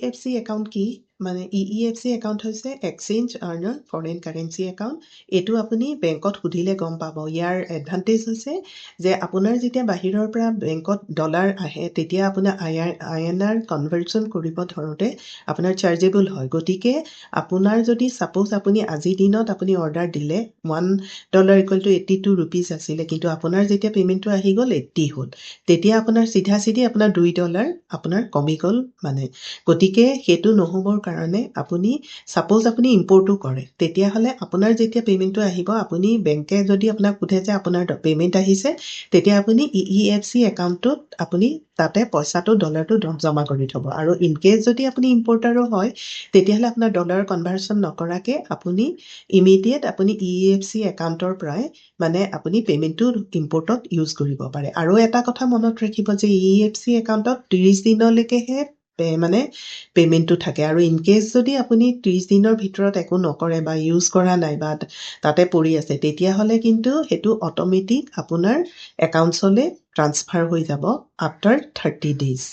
EEFC account কি মানে EEFC account হৈছে এক্সচেঞ্জ আৰ্নাৰ ফৰেন কাৰেঞ্চি একাউণ্ট এইটো আপুনি বেংকত সুধিলে গম পাব ইয়াৰ এডভান্টেজ হৈছে যে আপোনাৰ যেতিয়া বাহিৰৰ পৰা বেংকত ডলাৰ আহে তেতিয়া আপোনাৰ INR কনভাৰ্চন কৰিব ধৰোঁতে আপোনাৰ চাৰ্জেবল হয় গতিকে আপোনাৰ যদি ছাপোজ আপুনি আজিৰ দিনত আপুনি অৰ্ডাৰ দিলে $1 = 82 rupees আছিলে কিন্তু আপোনাৰ যেতিয়া পে'মেণ্টটো আহি গ'ল 80 হ'ল তেতিয়া আপোনাৰ চিধা আপোনাৰ $2 আপোনাৰ কমি গ'ল মানে গতিকে সেইটো নহ'বৰ কাৰণে আপুনি ছাপোজ আপুনি ইম্পৰ্টো কৰে তেতিয়াহ'লে আপোনাৰ যেতিয়া পে'মেণ্টটো আহিব আপুনি বেংকে যদি আপোনাক সোধে যে আপোনাৰ পে'মেণ্ট আহিছে তেতিয়া আপুনি EEFC একাউণ্টটোত আপুনি তাতে পইচাটো ডলাৰটো জমা কৰি থ'ব আৰু ইন কেছ যদি আপুনি ইম্পৰ্টাৰো হয় তেতিয়াহ'লে আপোনাৰ ডলাৰ কনভাৰ্চন নকৰাকৈ আপুনি ইমিডিয়েট আপুনি EEFC একাউণ্টৰ পৰাই মানে আপুনি পে'মেণ্টটো ইম্পৰ্টত ইউজ কৰিব পাৰে আৰু এটা কথা মনত ৰাখিব যে EEFC একাউণ্টত 30 দিনলৈকেহে মানে পে'মেণ্টটো থাকে আৰু ইন কেছ যদি আপুনি 30 দিনৰ ভিতৰত একো নকৰে বা ইউজ কৰা নাই বা তাতে পৰি আছে তেতিয়াহ'লে কিন্তু সেইটো অট'মেটিক আপোনাৰ একাউণ্টছলৈ ট্ৰান্সফাৰ হৈ যাব আফটাৰ 30 days